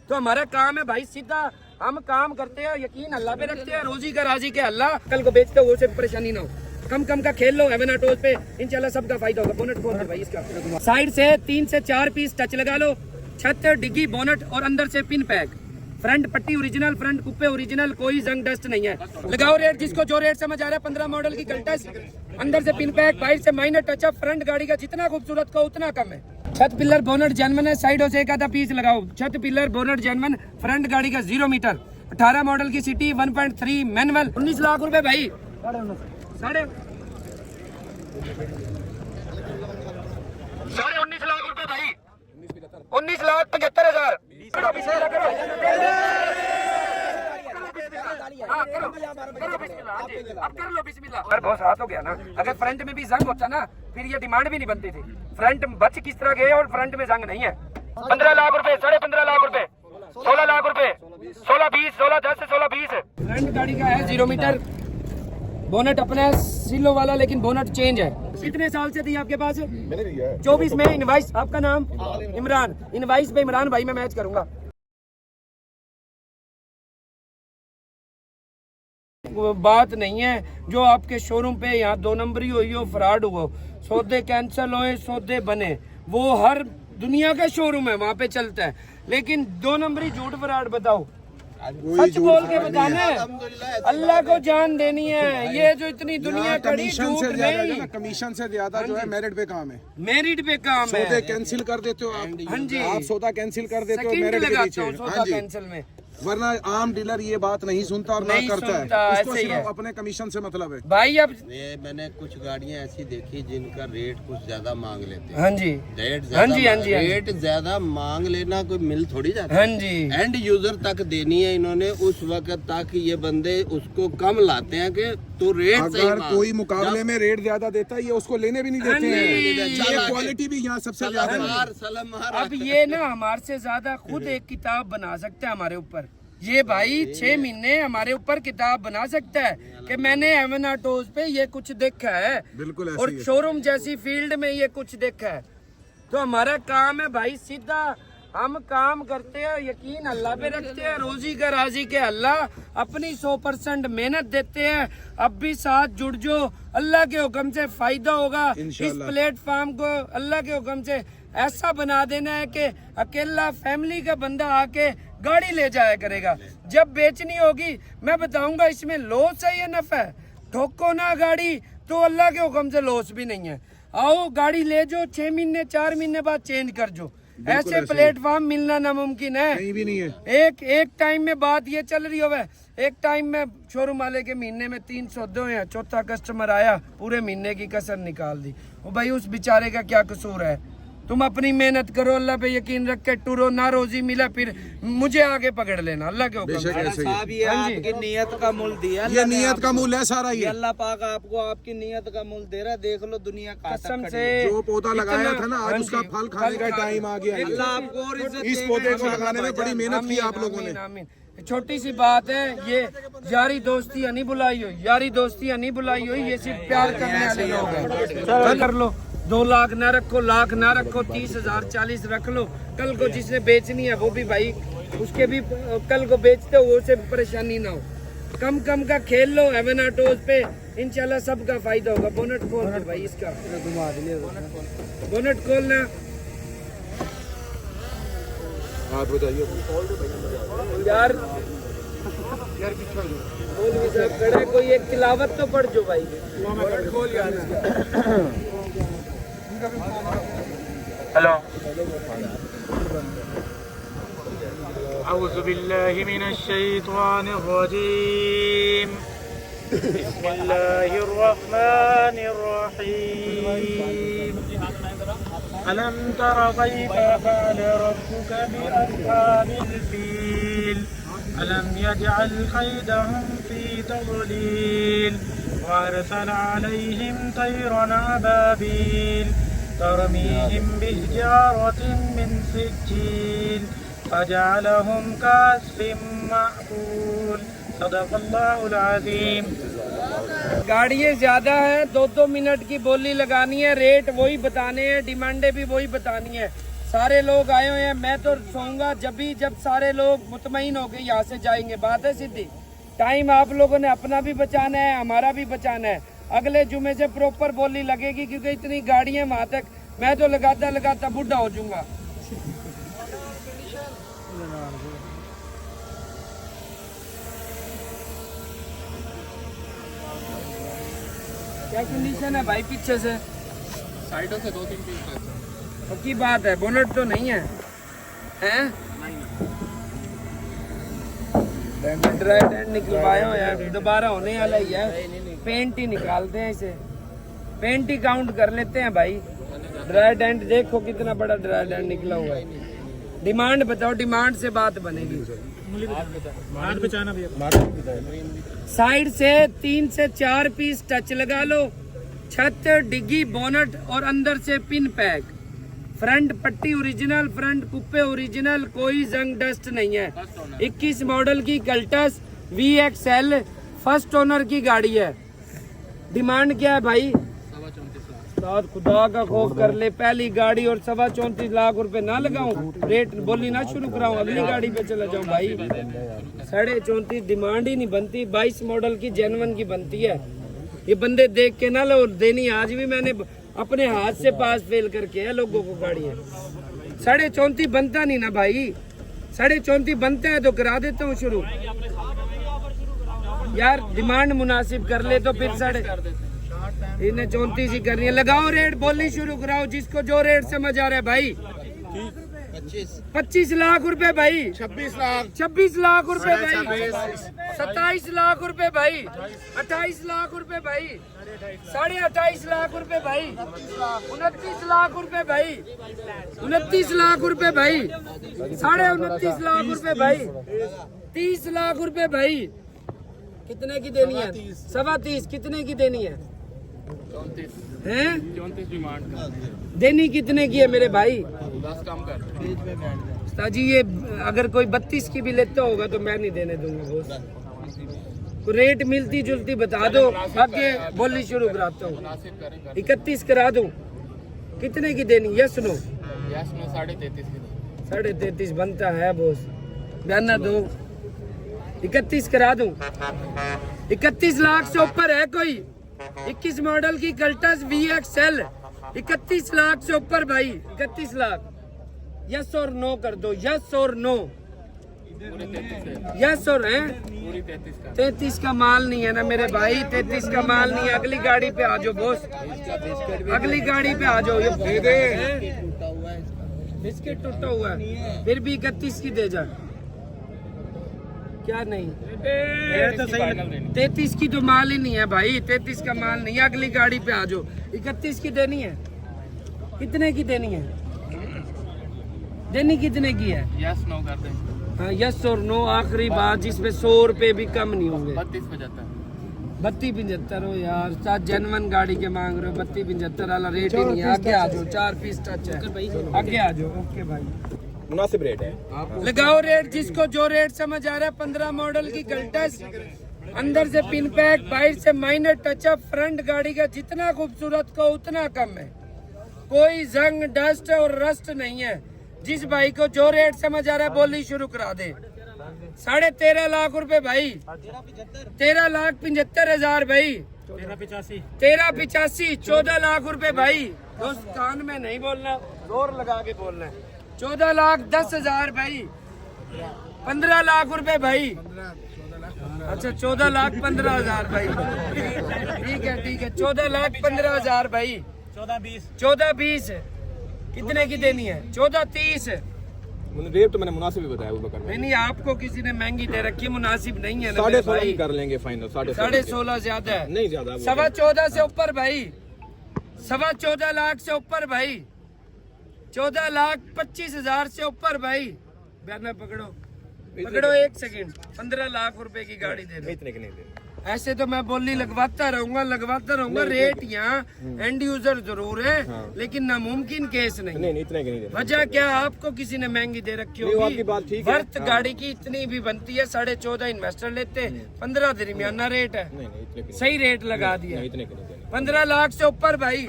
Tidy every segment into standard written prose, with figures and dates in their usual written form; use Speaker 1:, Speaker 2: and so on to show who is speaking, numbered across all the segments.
Speaker 1: तो हमारा काम है भाई सीधा, हम काम करते हैं, यकीन अल्लाह पे रखते हैं, रोजी का राजी के अल्लाह, कल को बेचते हो उसे परेशानी ना हो। कम का खेल लो एवेनाटोज पे, इंशाल्लाह सबका फायदा होगा। बोनट खोल दे भाई इसका, साइड से 3 से 4 पीस टच लगा लो, छत, डिग्गी, बोनट और अंदर से पिन पैक, फ्रंट पट्टी ओरिजिनल, फ्रंट कुप्पे ओरिजिनल, कोई जंग डस्ट नहीं है। लगाओ रेट, जिसको जो रेट समझ आ रहा है। 15 मॉडल की गल्टस, अंदर से पिन पैक, बाहर से माइनर टचअप, फ्रंट गाड़ी का जितना खूबसूरत का उतना कम है। छत पिलर बोनट जेन्युइन है, साइडों से एक आधा पीस लगाओ। छत पिलर बोनट जेन्युइन, फ्रंट गाड़ी का 0 मीटर, 18 मॉडल की सिटी, 1.3 मैनुअल, 19 लाख रुपए भाई, साढ़े 19 लाख रुपए भाई, 19,75,000। अगर बहुत हाथ हो गया ना, अगर फ्रंट में भी जंग होता ना फिर ये डिमांड भी नहीं बनती थी। फ्रंट बच किस तरह गए और फ्रंट में जंग नहीं है। 15 लाख रुपए, 15.5 लाख रुपए, 16 लाख रुपए, 16, 20, 16, 10 से 16, 20। फ्रंट गाड़ी का है 0 मीटर, बोनट अपना सिलो वाला, लेकिन बोनट चेंज है। कितने साल से थी आपके पास? 24 में। इनवाइस, आपका नाम? इमरान। इनवाइस पे इमरान भाई मैं मैच करूंगा। बात नहीं है जो आपके शोरूम पे यहाँ 2 नंबरी हुई हो, फ्रॉड हुआ, सौदे कैंसिल होए, सौदे बने, वो हर दुनिया का शोरूम है, वहाँ पे चलता है। लेकिन 2 नंबरी झूठ फ्रॉड बताओ, सच बोल के बताना है, अल्लाह को जान देनी है। ये जो इतनी दुनिया खड़ी झूठ नहीं,
Speaker 2: कमीशन से ज्यादा जो है मेरिट पे काम है।
Speaker 1: मेरिट पे काम है।
Speaker 2: सौदे कैंसिल कर देते हो आप।
Speaker 1: हाँ जी,
Speaker 2: आप सौदा कैंसिल कर देते हो मेरिट के पीछे।
Speaker 1: सौदा कैंसिल में,
Speaker 2: वरना आम डीलर ये बात नहीं सुनता और ना करता है, उसको सिर्फ अपने कमीशन से मतलब है
Speaker 1: भाई। अब
Speaker 3: ये मैंने कुछ गाड़ियां ऐसी देखी जिनका रेट कुछ ज्यादा मांग लेते हैं।
Speaker 1: हाँ जी,
Speaker 3: रेट ज्यादा मांग लेना कोई मिल थोड़ी जाता है।
Speaker 1: हाँ जी,
Speaker 3: एंड यूजर तक देनी है इन्होंने उस वक्त तक, ये बंदे उसको कम लाते हैं कि तो रेट
Speaker 2: अगर कोई मुकाबले में रेट ज्यादा देता है ये उसको लेने भी नहीं देते हैं। ये क्वालिटी भी यहाँ सबसे ज्यादा है।
Speaker 1: अब ये ना हमारे से ज्यादा खुद एक किताब बना सकता है हमारे ऊपर। ये भाई 6 महीने हमारे ऊपर किताब बना सकता है कि मैंने एवेनाटोज पे ये कुछ देखा है,
Speaker 2: बिल्कुल
Speaker 1: और शोरूम जैसी फील्ड में ये कुछ देखा है। तो हमारा काम है भाई सीधा, हम काम करते हैं, यकीन अल्लाह पे रखते हैं, रोजी का राजी के अल्लाह, अपनी 100% मेहनत देते हैं। अब भी साथ जुड़ जो, अल्लाह के हुक्म से फायदा होगा। इस प्लेटफॉर्म को अल्लाह के हुक्म से ऐसा बना देना है कि अकेला फैमिली का बंदा आके गाड़ी ले जाया करेगा। जब बेचनी होगी मैं बताऊंगा इसमें लॉस है या नफा है। ठोको ना गाड़ी तो अल्लाह के हुक्म से लॉस भी नहीं है। आओ गाड़ी ले जाओ, 6 महीने 4 महीने बाद चेंज कर जो। ऐसे प्लेटफॉर्म मिलना नामुमकिन है,
Speaker 2: कहीं भी नहीं है।
Speaker 1: एक टाइम में बात ये चल रही होवे, एक टाइम में शोरूम वाले के महीने में 3 सौदे हुए, चौथा कस्टमर आया पूरे महीने की कसर निकाल दी। वो भाई उस बेचारे का क्या कसूर है? तुम अपनी मेहनत करो, अल्लाह पे यकीन रख के टूरो, ना रोजी मिला फिर मुझे आगे पकड़ लेना अल्लाह के हुक्म से।
Speaker 4: साहब ये आपकी नियत का मूल दिया,
Speaker 2: ये नियत का मूल है सारा। ये
Speaker 4: अल्लाह पाक आपको आपकी नियत का मूल दे रहा है। देख लो दुनिया
Speaker 1: कसम से
Speaker 2: जो पौधा लगाया था ना, आज उसका फल खाने का टाइम आ गया।
Speaker 4: अल्लाह आपको और इज्जत
Speaker 2: इस पौधे को लगाने में बड़ी मेहनत की आप लोगों ने।
Speaker 1: छोटी सी बात है, ये यारी दोस्ती नहीं बुलाई हुई, यारी दोस्ती नहीं बुलाई हुई, ये सिर्फ प्यार करने वाले लोग हैं। कर लो, 2 लाख ना रखो, लाख ना रखो, 30,000 40 रख लो। कल को जिसने बेचनी है वो भी भाई, उसके भी कल को बेचते हो उसे परेशानी ना हो। कम का खेल लो एवेनाटोज पे, इंशाल्लाह सबका फायदा होगा। बोनट खोल दे भाई इसका, बोनट खोलना।
Speaker 2: आप बताइए
Speaker 1: यार मौलवी साहब खड़े, कोई एक तिलावत तो पढ़ जो भाई। बोनट खोल यार इसका। हेलो,
Speaker 5: अऊज़ु बिल्लाहि मिनश शैतानिर रजीम, बिस्मिल्लाहिर रहमानिर रहीम। अलम तर कैफ फ़अल रब्बुका बिअस्हाबिल फील, अलम यजअल कैदहुम फी तज़लील, वअरसल अलैहिम तयरन अबाबील, तरमीहिम बिहिजारतिन मिन सिज्जील, फजअलहुम कअस्फिन मअकूल। सदक़ल्लाहुल अज़ीम।
Speaker 1: गाड़ियाँ ज्यादा है, 2-2 मिनट की बोली लगानी है, रेट वही बताने हैं, डिमांडें भी वही बतानी है। सारे लोग आए हुए हैं, मैं तो सोऊंगा जब सारे लोग मुतमईन हो गए यहाँ से जाएंगे। बात है सीधी। टाइम आप लोगों ने अपना भी बचाना है, हमारा भी बचाना है। अगले जुमे से प्रॉपर बोली लगेगी, क्योंकि इतनी गाड़ियां वहां तक मैं तो लगाता लगाता बुढ़ा हो जाऊंगा। क्या कंडीशन है भाई? पीछे से
Speaker 2: साइडों से 2-3 पीस
Speaker 1: पक्की बात है, बोनट तो नहीं है, हैं? ड्राई टेंट निकलवाए हो यार, दोबारा होने वाला ही है। पेंट ही निकालते हैं इसे, पेंट ही काउंट कर लेते हैं भाई। ड्राई टेंट देखो कितना बड़ा ड्राई टेंट निकला हुआ है। डिमांड बताओ, डिमांड से बात बनेगी। साइड से 3 से 4 पीस टच लगा लो, छत, डिग्गी, बोनट और अंदर से पिन पैक। फ्रंट पट्टी ओरिजिनल, फ्रंट कुप्पे ओरिजिनल, कोई जंग डस्ट नहीं है। 21 मॉडल की कल्टस VXL फर्स्ट ओनर की गाड़ी है। डिमांड क्या है भाई? साथ खुदा का खौफ कर ले, पहली गाड़ी और 34.25 लाख रुपए ना लगाऊं, रेट बोली ना शुरू कराऊं, अगली गाड़ी पे चला जाऊं भाई। 34.5 डिमांड ही नहीं बनती, 22 मॉडल की जेनवन की बनती है। ये बंदे देख के ना लो देनी। आज भी मैंने अपने हाथ से पास फेल करके है लोगों को गाड़ी है। 34.5 बनता नहीं ना भाई, 34.5 बनते हैं तो करा देता हूँ शुरू। यार डिमांड मुनासिब कर ले तो फिर इन्हें 34 ही करनी है। लगाओ रेट, बोलनी शुरू कराओ, जिसको जो रेट समझ आ रहा है भाई। 25 लाख रुपए भाई, 26 लाख रुपए भाई, 27 लाख रुपए भाई, 28 लाख रुपए भाई, 28.5 लाख रुपए भाई, 29 लाख रुपए भाई, 29 लाख रुपए भाई, 29.5 लाख रुपए भाई, 30 लाख रुपए भाई। कितने की देनी है? 30.25 कितने की देनी है? 34 डिमांड देनी कितने की है मेरे भाई? 10 कम कर जी। ये अगर कोई 32 की भी लेता होगा तो मैं नहीं देने दूंगा बोस। तो रेट मिलती जुलती बता दो, आगे बोली शुरू कराता हूँ। 31 करा दूं? कितने की देनी? Yes no? 33.5 बनता है बोस, बयाना दो। 31 करा दूं? 31 लाख से ऊपर है कोई? 21 मॉडल की कल्टस VXL 31 लाख से ऊपर भाई, 31 लाख। यस और नो कर दो, यस और नो। यस और है? 33 का माल नहीं है ना मेरे भाई, 33 का माल नहीं है। अगली गाड़ी पे आ जाओ बॉस, अगली गाड़ी पे आ जाओ। ये बिस्किट टूटा हुआ है, फिर भी 31 की दे जा। क्या नहीं? 33 की तो माल ही नहीं है भाई, 33 का माल नहीं है। अगली गाड़ी पे आ जाओ। 31 की देनी है? कितने की देनी है? देनी कितने की है? यस नो कर दें। हाँ यस और नो, आखिरी बात, जिसमें 100 रुपए भी कम नहीं होंगे। 32.75 हो यार, साथ जेनवन गाड़ी के मांग रहे हो। 32.75 वाला रेट ही नहीं है। आगे आ जाओ, 4 पीस टच है, आगे आ जाओ। ओके भाई,
Speaker 2: मुनासिब रेट है,
Speaker 1: लगाओ रेट, जिसको जो रेट समझ आ रहा है। 15 मॉडल की कल्टस, अंदर से पिन पैक, बाहर से माइनर टचअप, फ्रंट गाड़ी का जितना खूबसूरत को उतना कम है। कोई जंग डस्ट और रस्ट नहीं है। जिस भाई को जो रेट समझ आ रहा है बोली शुरू करा दे। 13.5 लाख रुपए भाई, 13,75,000 भाई, 13.85 14 लाख रुपए भाई। दोस्त कान में नहीं बोलना, जोर लगा के बोलना है। 14,10,000 भाई, 15 लाख रुपए भाई। अच्छा 14,15,000 भाई, ठीक है 14,15,000 भाई। 14-20 कितने की देनी है? 14-30
Speaker 2: रेट तो मैंने मुनासिब ही बताया। वो
Speaker 1: नहीं, आपको किसी ने महंगी दे रखी, मुनासिब नहीं है ना।
Speaker 2: 16.5 कर लेंगे फाइनल।
Speaker 1: 16.5 ज्यादा है,
Speaker 2: नहीं ज्यादा।
Speaker 1: 14.25 से ऊपर भाई, 14.25 लाख से ऊपर भाई, 14,25,000 से ऊपर भाई। बैनर पकड़ो 1 सेकंड। 15 लाख रुपए की गाड़ी दे दो।
Speaker 2: इतने के नहीं देने।
Speaker 1: ऐसे तो मैं बोली लगवाता रहूंगा। रेट यहाँ एंड यूजर जरूर है, लेकिन नामुमकिन केस नहीं।
Speaker 2: इतने के नहीं देने।
Speaker 1: वजह क्या? आपको किसी ने महंगी दे रखी होगी। वर्थ गाड़ी की इतनी भी बनती है, 14.5 इन्वेस्टर लेते, 15 दरमियाना रेट है। सही रेट लगा दिया। 15 लाख से ऊपर भाई,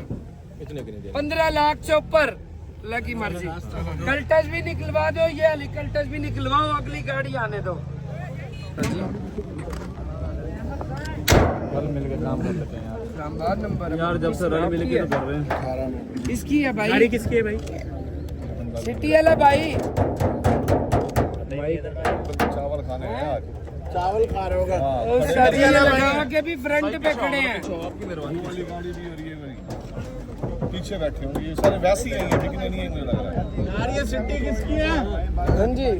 Speaker 1: 15 लाख से ऊपर अल्लाह की मर्जी। कल टच भी निकलवा दो, ये अली कल टच भी निकलवाओ, अगली गाड़ी आने दो।
Speaker 5: मिलकर काम कर लेते हैं यार।
Speaker 1: इस्लामाबाद नंबर
Speaker 5: यार जब से रल मिल के तो कर रहे हैं।
Speaker 1: किसकी है भाई?
Speaker 5: गाड़ी किसकी है भाई?
Speaker 1: सिटी वाला भाई।
Speaker 2: चावल खाने हैं आज।
Speaker 4: चावल खा रहे होगा।
Speaker 1: और सभी लगा के भी फ्रंट पे खड़े हैं।
Speaker 2: आपकी मेहरबानी वाली गाड़ी भी और ये वाली पीछे बैठे होंगे, ये सारे वैसे ही हैं, ये बिकने नहीं है मुझे लग रहा है।
Speaker 4: यार ये सिटी किसकी है?
Speaker 1: हाँ जी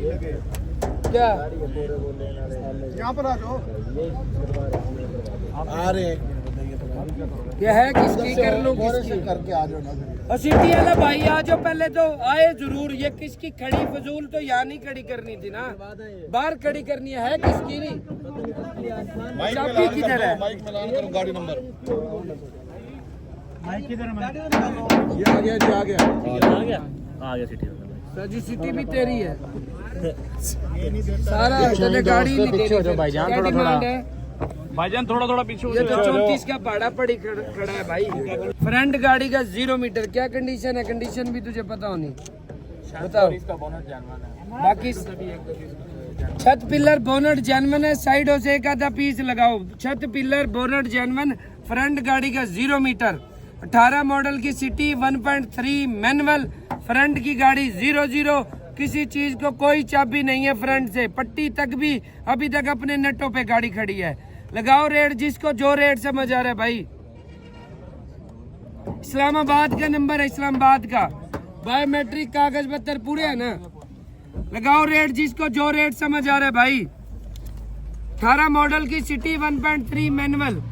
Speaker 1: क्या
Speaker 2: यहाँ पर आ जाओ।
Speaker 4: आ रहे
Speaker 1: ये है किसकी? कर लो किसकी
Speaker 4: करके आ जाओ ना।
Speaker 1: और सिटी वाला भाई आ जाओ, पहले तो आए जरूर। ये किसकी खड़ी फजूल तो यहाँ नहीं खड़ी करनी थी ना, बाहर खड़ी करनी है किसकी नहीं? चाबी किधर है?
Speaker 2: माइक में ऐलान करो गाड़ी नंबर।
Speaker 5: माइक किधर है?
Speaker 2: ये आ गया जी, आ गया।
Speaker 5: आ गया सिटी वाला।
Speaker 1: सजी सिटी भी तेरी है सारा। तेरे गाड़ी नहीं
Speaker 5: पीछे हो जाओ
Speaker 1: तेरी।
Speaker 5: भाईजान,
Speaker 1: क्या
Speaker 5: थोड़ा
Speaker 1: डिमांड
Speaker 5: थोड़ा।
Speaker 1: है?
Speaker 5: भाईजान थोड़ा पीछे हो
Speaker 1: ये तो
Speaker 5: जाओ।
Speaker 1: 34 का भाड़ा पड़ी खड़ा है भाई। फ्रंट गाड़ी का 0 मीटर क्या कंडीशन है? कंडीशन भी तुझे पता होनी, बताओ। बाकी छत पिलर बोनट जेनवन है, साइडों से एक आधा पीस लगाओ। छत पिलर बोनट जेनवन, फ्रंट गाड़ी का 0 मीटर, 18 मॉडल की सिटी 1.3 मैनुअल, फ्रंट की गाड़ी 00। किसी चीज को कोई चाबी नहीं है फ्रंट से, पट्टी तक भी अभी तक अपने नटों पे गाड़ी खड़ी है। लगाओ रेट, जिसको जो रेट समझ आ रहा है भाई। इस्लामाबाद का नंबर है, इस्लामाबाद का। बायोमेट्रिक कागज पत्तर पूरे है ना? लगाओ रेट, जिसको जो रेट समझ आ रहा है भाई। 18 मॉडल की सिटी 1.3 मैनुअल,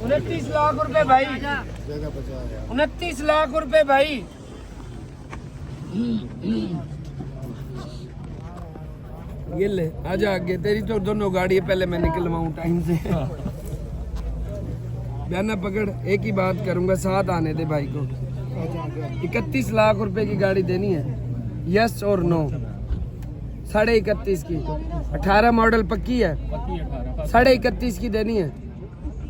Speaker 1: 29 लाख रुपए भाई। 29 लाख रुपए भाई। ये ले आजा आगे, तेरी तो दोनों गाड़ी है, पहले मैं निकलवाऊं टाइम से। बयाना पकड़, एक ही बात करूंगा, साथ आने दे भाई को। 31 लाख रुपए की गाड़ी देनी है, यस और नो? 31.5 की, 18 मॉडल पक्की है, 31.5 की देनी है।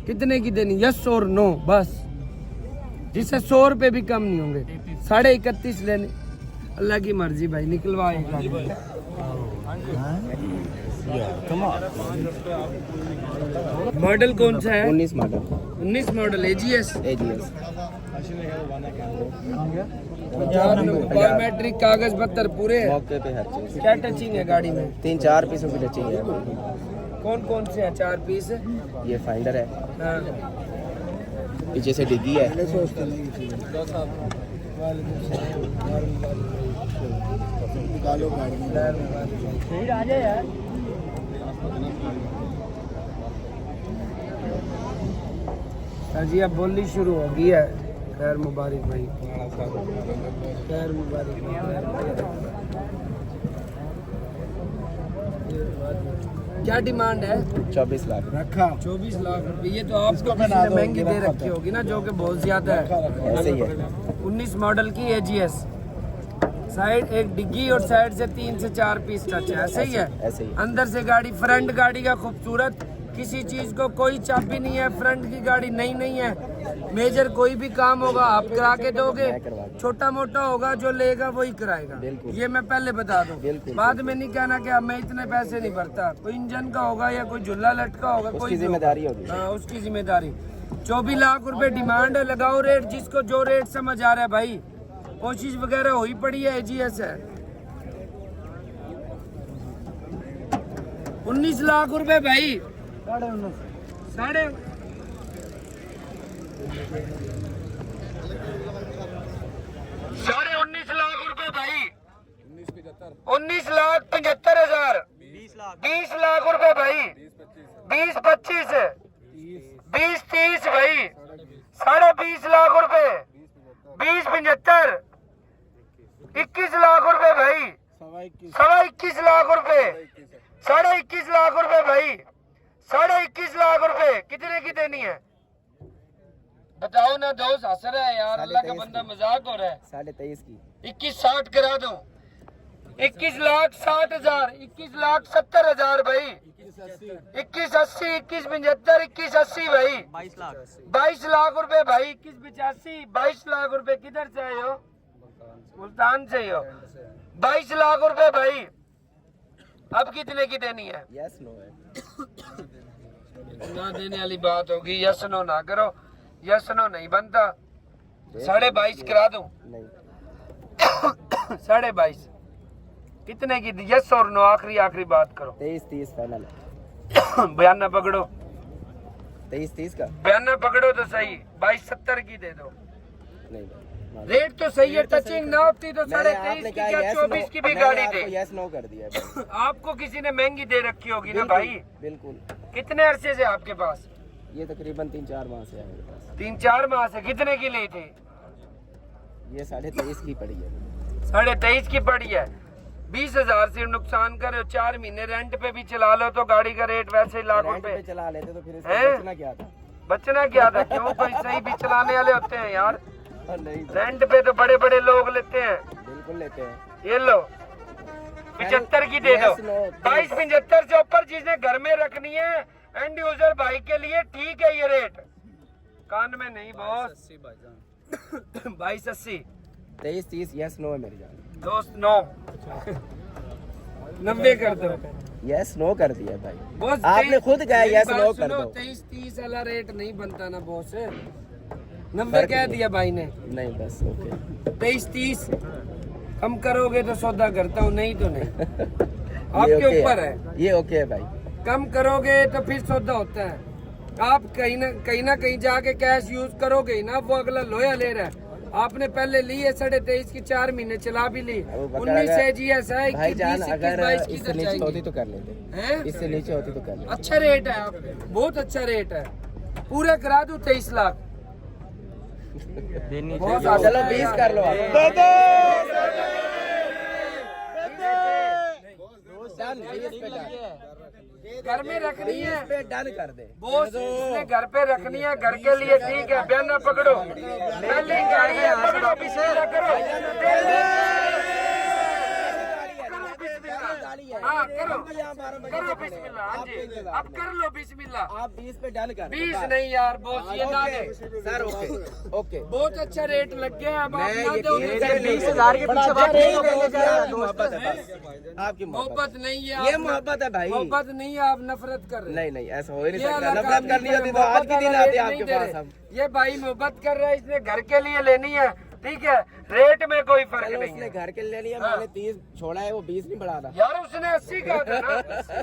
Speaker 1: कितने की देनी? यस और नो बस, जिससे 100 रुपए भी कम नहीं होंगे। 31.5 लेने, अल्लाह की मर्जी भाई, निकलवाएगा। मॉडल कौन सा है?
Speaker 3: 19 मॉडल
Speaker 1: 19 मॉडल एजीएस। बायोमेट्रिक कागज पत्तर पूरे हैं।
Speaker 3: मौके पे हर चीज।
Speaker 1: क्या टचिंग है गाड़ी में?
Speaker 3: 3-4 पीसों की टचिंग है।
Speaker 1: कौन कौन से है? 4 पीस है।
Speaker 3: ये फाइंडर है,
Speaker 1: हाँ।
Speaker 3: पीछे से डिग्गी है,
Speaker 1: जी अब बोली शुरू हो गई है। खैर मुबारक भाई, खैर मुबारक। क्या डिमांड है?
Speaker 3: 24 लाख।
Speaker 1: 24 लाख रुपए। ये तो आपको किसी ने महंगी दे रखी होगी ना, जो कि बहुत ज्यादा है।
Speaker 3: ऐसे ही है।
Speaker 1: 19 मॉडल की एजीएस, साइड एक डिग्गी और साइड से 3 से 4 पीस टच है, ऐसे ही है।
Speaker 3: ऐसे ही।
Speaker 1: अंदर से गाड़ी, फ्रंट गाड़ी का खूबसूरत, किसी चीज को कोई चाबी नहीं है। फ्रंट की गाड़ी नहीं है। मेजर कोई भी काम होगा आप करा के दोगे, छोटा मोटा होगा जो लेगा वही कराएगा। ये मैं पहले बता दूं, बाद में नहीं कहना कि अब मैं इतने पैसे नहीं भरता। कोई इंजन का होगा या कोई झुल्ला लटका होगा, कोई
Speaker 3: जिम्मेदारी होगी।
Speaker 1: हाँ, उसकी जिम्मेदारी। 24 लाख रुपए डिमांड है। लगाओ रेट, जिसको जो रेट समझ आ रहा है भाई। कोशिश वगैरह हुई पड़ी है, एजीएस है। 19 लाख रुपए भाई। 19.5 लाख रुपए भाई। 19,75,000। 20 लाख रुपए भाई। 20-25 20-30 भाई। 20.5 लाख रुपए। 20-75 21 लाख रुपए भाई। 21.25 लाख रुपए। 21.5 लाख रुपए भाई। 21.5 लाख रुपए। कितने की देनी है बताओ ना? दोस्त हंस रहा है यार, अल्लाह का बंदा, मजाक हो रहा है।
Speaker 3: 23.5 की।
Speaker 1: 21.60 करा दो। 21,60,000, 21,70,000 भाई, 21,80, 21,75, 21,80 भाई, 22 लाख रुपए भाई, 21,85, 22 लाख रुपए। किधर से आए हो? मुल्तान से ही हो। 22 लाख रुपए भाई। अब कितने की देनी है?
Speaker 4: यस नो है।
Speaker 1: ना देने वाली बात होगी। यस नो ना करो, यस नो नहीं बनता। 22.5 करा दूं?
Speaker 4: नहीं
Speaker 1: 22.5 कितने की? यस और नो, आखिरी बात करो।
Speaker 4: 23-30 फाइनल।
Speaker 1: बयान ना पकड़ो,
Speaker 4: 23-30 का
Speaker 1: बयान ना पकड़ो तो सही। 22.70 की दे दो।
Speaker 4: नहीं भाई,
Speaker 1: रेट तो सही है, टचिंग ना होती तो 23.5 की क्या 24 की भी गाड़ी दे।
Speaker 4: यस नो कर दिया है।
Speaker 1: आपको किसी ने महंगी दे रखी होगी ना भाई।
Speaker 4: बिल्कुल।
Speaker 1: कितने अरसे से आपके पास?
Speaker 4: ये तकरीबन 3-4 माह से है मेरे पास।
Speaker 1: 3-4 माह से। कितने की ली थी?
Speaker 4: ये 23.5 की पड़ी है।
Speaker 1: 23.5 की पड़ी है। 20,000 से नुकसान करे, 4 महीने रेंट पे भी चला लो तो गाड़ी का रेट वैसे लाख
Speaker 4: रेंट
Speaker 1: रुपए।
Speaker 4: पे चला लेते तो फिर
Speaker 1: हैं?
Speaker 4: इसका बचना क्या था?
Speaker 1: बचना क्या था? क्यों? कोई सही भी चलाने वाले होते हैं यार।
Speaker 4: नहीं
Speaker 1: रेंट पे तो बड़े बड़े लोग लेते हैं।
Speaker 4: बिल्कुल लेते हैं।
Speaker 1: ये लो 75 की दे दो।
Speaker 4: Yes, no,
Speaker 1: 22-75 से ऊपर चीजें घर में रखनी है एंड यूजर बाइक के लिए ठीक है ये रेट। कान में नहीं बॉस। 22.80
Speaker 4: 23-30 यस नो है मेरी जान।
Speaker 1: दोस्त 9 90 कर दो।
Speaker 4: यस नो कर दिया भाई।
Speaker 1: बॉस
Speaker 4: आपने खुद कहा
Speaker 1: मेरी
Speaker 4: यस
Speaker 1: बात
Speaker 4: नो कर
Speaker 1: सुनो,
Speaker 4: दो।
Speaker 1: 23-30 वाला रेट नहीं बनता ना बॉस। 90 कह दिया भाई ने।
Speaker 4: नहीं बस ओके।
Speaker 1: 23-30 कम करोगे तो सौदा करता हूँ, नहीं तो नहीं।
Speaker 4: ये
Speaker 1: आपके
Speaker 4: ओके
Speaker 1: ऊपर
Speaker 4: है।
Speaker 1: है।
Speaker 4: ये ओके है भाई।
Speaker 1: कम करोगे तो फिर सौदा होता है। आप कहीं ना कहीं जाके कैश यूज करोगे ही ना। वो अगला लोया ले रहा है, आपने पहले ली है 23.5 की, 4 महीने चला भी ली। 19 से जी ऐसा है
Speaker 4: भाई जान अगर
Speaker 1: 22 की
Speaker 4: इससे नीचे होती तो कर लेते।
Speaker 1: हैं।
Speaker 4: इससे नीचे होती तो कर लेते।
Speaker 1: अच्छा रेट है, आप बहुत अच्छा रेट है। पूरा करा दूं 23 लाख। बहुत आसान
Speaker 4: चलो
Speaker 1: है
Speaker 4: 20
Speaker 1: यार।
Speaker 4: कर लो आप। डन 20 पे डन।
Speaker 1: घर में रखनी है
Speaker 4: 20 पे डन कर दे।
Speaker 1: बॉस, इसने घर पे रखनी है, घर के लिए ठीक है। बयान ना पकड़ो, पहली गाड़ी है, पकड़ो बिस्मिल्लाह करो। हाँ करो करो बिस्मिल्लाह। हाँ जी अब कर लो बिस्मिल्लाह।
Speaker 4: आप 20 पे डन कर।
Speaker 1: 20 नहीं यार बॉस, ये ना दे।
Speaker 4: Sir okay okay.
Speaker 1: बहुत अच्छा रेट लग गया। अब आप
Speaker 4: मैं
Speaker 1: ना
Speaker 4: ये
Speaker 1: दो
Speaker 4: 20,000 के पीछे बात नहीं आपकी मोहब्बत है। आपकी
Speaker 1: मोहब्बत नहीं है।
Speaker 4: ये
Speaker 1: आप
Speaker 4: मोहब्बत है भाई।
Speaker 1: मोहब्बत नहीं है, आप नफरत कर रहे हैं।
Speaker 4: नहीं ऐसा हो ही नहीं
Speaker 1: ये
Speaker 4: सकता।
Speaker 1: अल्लाह
Speaker 4: नफरत
Speaker 1: का
Speaker 4: करनी होती तो
Speaker 1: मोहब्बत
Speaker 4: आज के दिन
Speaker 1: वाला
Speaker 4: आते
Speaker 1: रेट
Speaker 4: आपके
Speaker 1: नहीं दे
Speaker 4: पास
Speaker 1: रहे।
Speaker 4: हम।
Speaker 1: ये भाई मोहब्बत कर रहा है, इसने घर के लिए लेनी है, ठीक है। रेट में कोई फर्क
Speaker 4: चलो
Speaker 1: नहीं
Speaker 4: उसने
Speaker 1: है
Speaker 4: घर के ले लिया,
Speaker 1: हाँ।
Speaker 4: मैंने 30 छोड़ा है, वो 20 नहीं बढ़ा रहा।
Speaker 1: यार उसने 80 कहा था ना।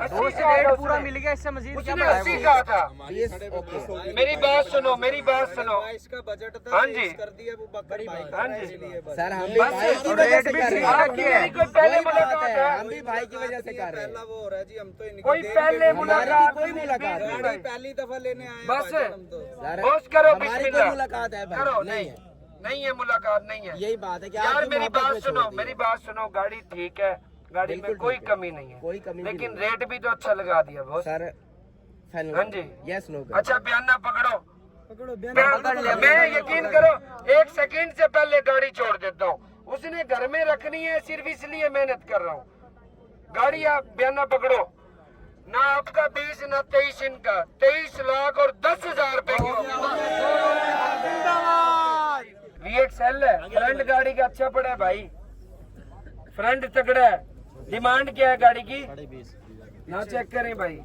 Speaker 1: 80 से रेट पूरा मिल गया, इससे मजीद उसने 80 कहा था।
Speaker 4: 20 ओके।
Speaker 1: मेरी बात सुनो, मेरी बात सुनो।
Speaker 4: इसका बजट था
Speaker 1: हाँ जी
Speaker 4: कर दिया वो बकरी भाई।
Speaker 1: हाँ जी
Speaker 4: सर हम भी
Speaker 1: बस
Speaker 4: भाई की वजह से कर रहे हैं।
Speaker 1: आपकी मेरी कोई पहले
Speaker 4: वही बात
Speaker 1: मुलाकात
Speaker 4: है,
Speaker 1: है?
Speaker 4: हम भी भाई की वजह से कर रहे हैं।
Speaker 6: वो हो रहा है जी, हम तो इनकी
Speaker 1: कोई
Speaker 6: देख
Speaker 1: पहले
Speaker 6: के-
Speaker 1: मुलाकात
Speaker 4: कोई मुलाकात
Speaker 1: नहीं,
Speaker 4: नहीं।
Speaker 6: पहली दफा लेने आए हैं
Speaker 1: बस
Speaker 6: भाईजान हम तो।
Speaker 4: सर,
Speaker 1: बॉस करो
Speaker 4: हमारी कोई
Speaker 1: बिस्मिल्लाह।
Speaker 4: मुलाकात है भाई?
Speaker 1: करो
Speaker 4: नहीं
Speaker 1: नहीं
Speaker 4: है।
Speaker 1: नहीं है मुलाकात, नहीं है।
Speaker 4: यही बात है कि
Speaker 1: यार
Speaker 4: आपकी
Speaker 1: मेरी
Speaker 4: मोहब्बत
Speaker 1: बात
Speaker 4: में
Speaker 1: सुनो,
Speaker 4: छोड़
Speaker 1: मेरी
Speaker 4: दिया।
Speaker 1: बात सुनो। गाड़ी ठीक है, गाड़ी में
Speaker 4: बिल्कुल
Speaker 1: कोई
Speaker 4: ठीक है।
Speaker 1: कमी नहीं है,
Speaker 4: कोई कमी भी
Speaker 1: लेकिन
Speaker 4: नहीं है।
Speaker 1: रेट भी तो अच्छा लगा दिया बॉस।
Speaker 4: सर फाइनल
Speaker 1: हाँ जी
Speaker 4: यस नो
Speaker 1: अच्छा बयान ना पकड़ो। मैं यकीन करो 1 सेकंड से पहले गाड़ी छोड़ देता हूँ। उसने घर में रखनी है, सिर्फ इसलिए मेहनत कर रहा हूँ। गाड़ी आप बयान ना पकड़ो ना। आपका 20 ना 23 इनका 23 लाख और 10,000 रुपए की VXL है। फ्रंट गाड़ी का अच्छा पड़ा है भाई, फ्रंट तगड़ा है। डिमांड क्या है गाड़ी की? ना चेक करें भाई,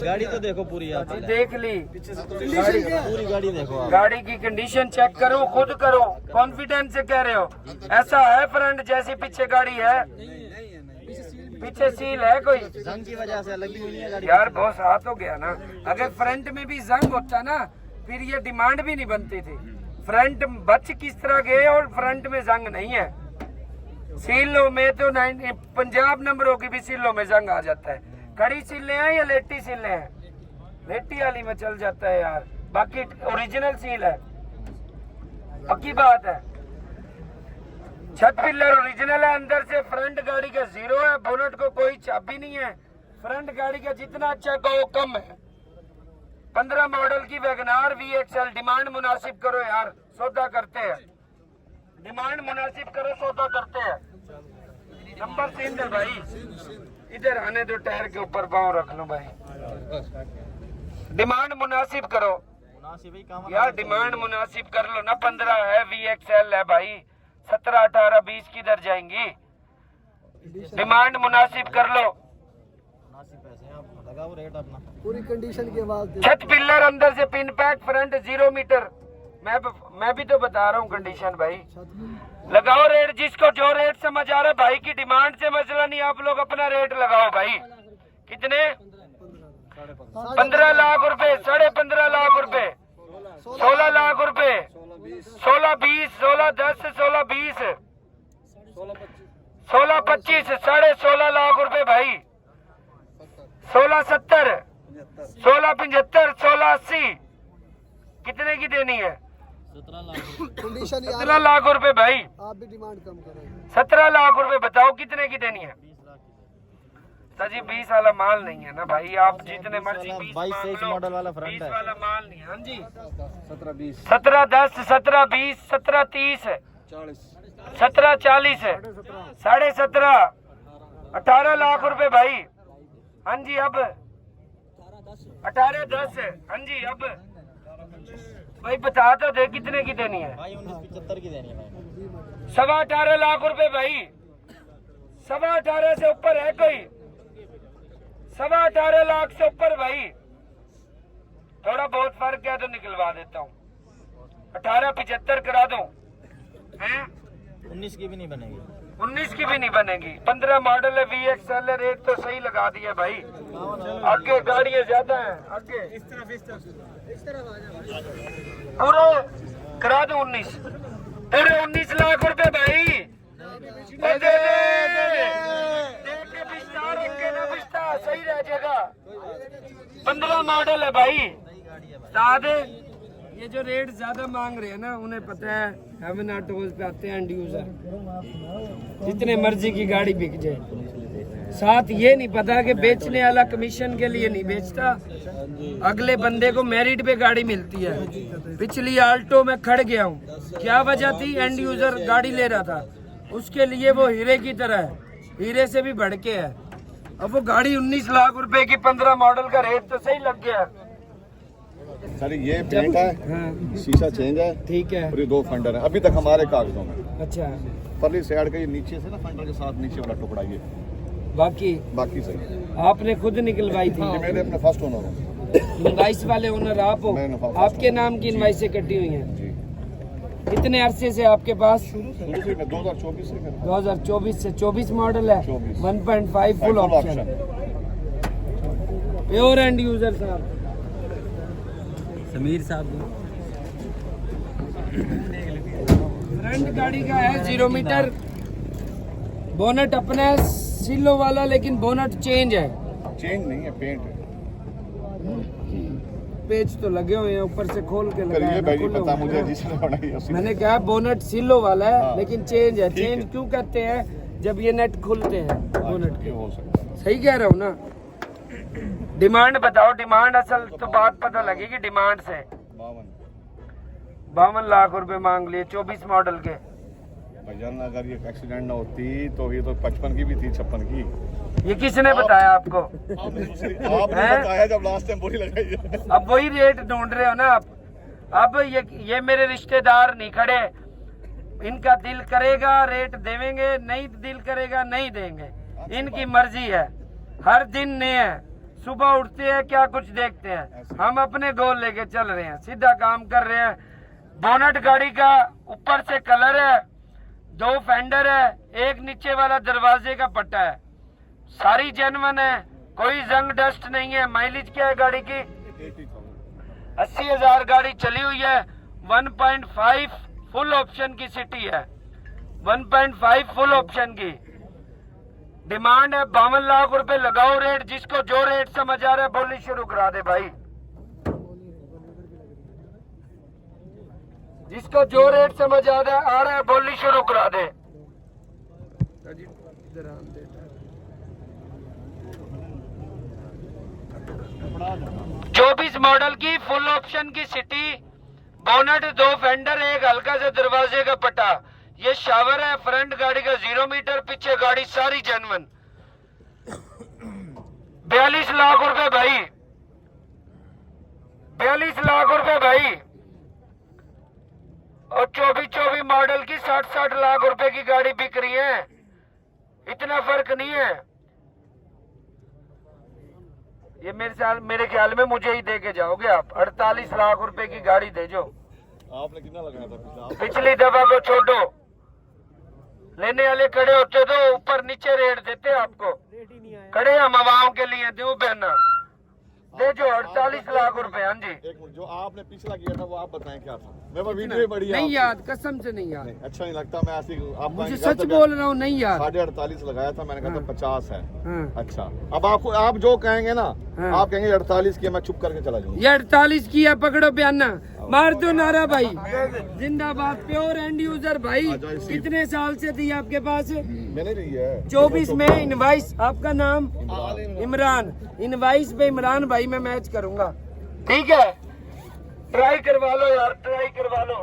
Speaker 5: गाड़ी तो देखो पूरी आप।
Speaker 1: देख ली गाड़ी,
Speaker 5: पूरी गाड़ी देखो आप।
Speaker 1: गाड़ी की कंडीशन चेक करो, खुद करो, कॉन्फिडेंस से कह रहे हो। ऐसा है फ्रंट जैसी पीछे गाड़ी है, पीछे सील है कोई?
Speaker 5: जंग की वजह से लगी हुई है गाड़ी।
Speaker 1: यार बहुत हाथ हो गया ना। अगर फ्रंट में भी जंग होता ना फिर ये डिमांड भी नहीं बनती थी। फ्रंट बच किस तरह गए और फ्रंट में जंग नहीं है। सीलों में तो 50 नंबरों की भी सीलों में जंग आ जाता है। कड़ी सीलें हैं या लेटी सीलें हैं? लेटी वाली में चल जाता है यार, बाकी ओरिजिनल सील है, पक्की बात है। छत पिलर ओरिजिनल है, अंदर से फ्रंट गाड़ी का 0 है। बोनट को कोई चाबी नहीं है। फ्रंट गाड़ी का जितना अच्छा कहो कम है। 15 मॉडल की वैगनार VXL। डिमांड मुनासिब करो यार, सौदा करते हैं। डिमांड मुनासिब करो, सौदा करते हैं। नंबर सीन है भाई, इधर आने दो, टायर के ऊपर पाँव रख लो भाई। डिमांड मुनासिब करो यार, डिमांड मुनासिब कर लो ना। 15 है, VXL है भाई, 17, 18, 20 किधर जाएंगी? डिमांड मुनासिब कर लो।
Speaker 5: लगाओ रेट अपना।
Speaker 4: पूरी कंडीशन के बाद
Speaker 1: छत पिलर अंदर से पिन पैक, फ्रंट 0 मीटर। मैं भी तो बता रहा हूँ कंडीशन भाई। लगाओ रेट, जिसको जो रेट समझ आ रहा है भाई की डिमांड से मसला नहीं, आप लोग अपना रेट लगाओ भाई। कितने? 15 लाख रुपए, 15.5 लाख रुपए, 16 लाख रुपए, 16, 20, 16, 10, 16, 20, 16, 25, 16.5 लाख रुपए भाई। 16, 70, 16, 75, 16, 80, कितने की देनी है? 17 लाख रुपए भाई।
Speaker 4: आप भी डिमांड कम करें।
Speaker 1: 17 लाख रुपए बताओ कितने की देनी है? जी 20 वाला माल नहीं है ना भाई, आप जितने मर्जी
Speaker 5: 22 मॉडल वाला फ्रंट
Speaker 1: 20
Speaker 5: है।
Speaker 1: वाला माल नहीं है। हाँ जी,
Speaker 2: 17, 20,
Speaker 1: 17, 10, 17, 20, 17, 30, 17, 40, 17.5, 18 लाख रुपए भाई। हाँ जी, अब 18, 10, हाँ जी, अब भाई बता तो दे कितने की देनी है?
Speaker 5: भाई 1975 की देनी है भाई।
Speaker 1: 18.25 लाख रुपए भाई। 18.25 से ऊपर है कोई? 18.25 लाख से ऊपर भाई। थोड़ा बहुत फर्क है तो निकलवा देता हूँ, 18.75 करा दूं हैं?
Speaker 5: 19 की भी नहीं बनेगी।
Speaker 1: 19 की भी नहीं बनेगी। 15 मॉडल है, VXL है, रेट तो सही लगा दिया भाई। आगे गाड़ियां ज्यादा हैं, आगे पूरे करा दो 19, पूरे 19 लाख रुपए भाई। सही रह जाएगा। 15 मॉडल है भाई। सादे ये जो रेट ज्यादा मांग रहे हैं ना, उन्हें पता है हेवन ऑटोज पे आते हैं एंड यूजर, जितने मर्जी की गाड़ी बिक जाए। साथ ये नहीं पता कि बेचने वाला कमीशन के लिए नहीं बेचता, अगले बंदे को मेरिट पे गाड़ी मिलती है। पिछली आल्टो में खड़ गया हूँ, क्या वजह थी? एंड यूजर गाड़ी ले रहा था, उसके लिए वो हीरे की तरह है, हीरे से भी बढ़ के है। अब वो गाड़ी 19 लाख रुपए की, 15 मॉडल का रेट तो सही लग गया।
Speaker 7: सर ये पेंट है,
Speaker 1: हाँ
Speaker 7: शीशा चेंज है,
Speaker 1: ठीक है।
Speaker 7: और ये 2 फेंडर है अभी तक हमारे कागजों में।
Speaker 1: अच्छा,
Speaker 7: परली साइड का ये नीचे से ना फेंडर के साथ नीचे वाला टुकड़ा ये बाकी सही।
Speaker 1: आपने खुद निकलवाई थी?
Speaker 7: ये मैंने अपने फर्स्ट ओनर हूँ।
Speaker 1: इनवाइस वाले ओनर आप हो?
Speaker 7: मैं नफा-
Speaker 1: आपके नाम की इनवाइसें कटी हुई हैं?
Speaker 7: जी,
Speaker 1: कितने अरसे से आपके पास?
Speaker 7: शुरू से मैं 2024 से
Speaker 1: 2024 से। 24 मॉडल है,
Speaker 7: 24
Speaker 1: 1.5 full option, pure and user साहब।
Speaker 5: समीर साहब
Speaker 1: फ्रंट गाड़ी का है 0 मीटर, बोनट अपना है सिलो वाला, लेकिन बोनट चेंज है।
Speaker 7: चेंज नहीं है, पेंट है।
Speaker 1: पेज तो लगे हुए हैं, ऊपर से खोल के लगाया
Speaker 7: करिए
Speaker 1: है,
Speaker 7: भाई,
Speaker 1: खुले
Speaker 7: पता
Speaker 1: हुए
Speaker 7: मुझे
Speaker 1: हैं।
Speaker 7: जिसने बनाई है उसी ने।
Speaker 1: मैंने कहा बोनट सिलो वाला है,
Speaker 7: हाँ।
Speaker 1: लेकिन चेंज है।
Speaker 7: ठीक है।
Speaker 1: चेंज क्यों कहते हैं? जब ये नेट खुलते हैं बोनट
Speaker 7: ये
Speaker 1: के।
Speaker 7: हो सकता है।
Speaker 1: सही कह रहा हूँ ना? डिमांड बताओ, डिमांड असल तो बात पता लगेगी डिमांड से। 52 लाख रुपए मांग लिए 24 मॉडल के।
Speaker 7: भैया अगर ये एक्सीडेंट ना होती तो ये तो 55 की भी थी, 56 की।
Speaker 1: ये किसने बताया आपको?
Speaker 7: आपने
Speaker 1: हैं?
Speaker 7: बताया जब लास्ट टाइम बोली लगाई है।
Speaker 1: अब वही रेट ढूंढ रहे हो ना आप। अब ये मेरे रिश्तेदार नहीं खड़े, इनका दिल करेगा रेट देवेंगे, नहीं दिल करेगा नहीं देंगे, इनकी मर्जी है। हर दिन नए हैं, सुबह उठते हैं क्या कुछ देखते हैं। हम अपने गोल लेके चल रहे हैं, सीधा काम कर रहे हैं। बोनट गाड़ी का ऊपर से कलर है, 2 फेंडर है, एक नीचे वाला दरवाजे का पट्टा है, सारी जेन्युइन है, कोई जंग डस्ट नहीं है। माइलेज क्या है गाड़ी की? 80,000 गाड़ी चली हुई है। 1.5 फुल ऑप्शन की सिटी है, 1.5 फुल ऑप्शन की। डिमांड है 52 लाख रुपए। लगाओ रेट, जिसको जो रेट समझ आ रहा है बोली शुरू करा दे भाई। जिसको जो रेट समझ आ रहा है बोली शुरू करा दे। 24 मॉडल की फुल ऑप्शन की सिटी, बोनट, 2 फेंडर, एक हल्का सा दरवाजे का पट्टा। ये शावर है, फ्रंट गाड़ी का 0 मीटर, पीछे गाड़ी सारी जेन्युइन। 42 लाख रुपए भाई, 42 लाख रुपए भाई। और 24 मॉडल की 60 लाख रुपए की गाड़ी बिक रही है, इतना फर्क नहीं है। ये मेरे ख्याल में मुझे ही दे के जाओगे आप। 48 लाख रुपए की गाड़ी दे जो।
Speaker 7: आपने कितना लगाया था
Speaker 1: पिछली दफा को छोड़ो, लेने वाले खड़े होते तो ऊपर नीचे रेट देते आपको। खड़े हम हवाओं के लिए दो बहना दे जो 48 लाख रुपए। हाँ जी,
Speaker 7: एक मिनट, जो आपने पिछला किया था वो आप बताएं क्या था? मेरे पास वीडियो भी बड़ी है।
Speaker 1: नहीं याद, कसम से नहीं याद,
Speaker 7: नहीं, अच्छा नहीं लगता। मैं ऐसी
Speaker 1: मुझे सच बोल रहा हूँ, नहीं याद।
Speaker 7: 48.5 लगाया था, मैंने कहा था 50 है।
Speaker 1: हाँ।
Speaker 7: अच्छा, अब आपको आप जो कहेंगे ना,
Speaker 1: हाँ।
Speaker 7: आप कहेंगे 48 की, मैं चुप करके चला जाऊंगा।
Speaker 1: ये 48 की है, पकड़ो बयाना, मार दो नारा भाई, जिंदाबाद। प्योर एंड यूजर भाई, कितने साल से थी आपके पास?
Speaker 7: मैंने नहीं है
Speaker 1: 24 में इनवाइस। आपका नाम? इमरान। इनवाइस पे इमरान भाई मैं मैच करूंगा, ठीक है? ट्राई करवा लो यार, ट्राई करवा लो।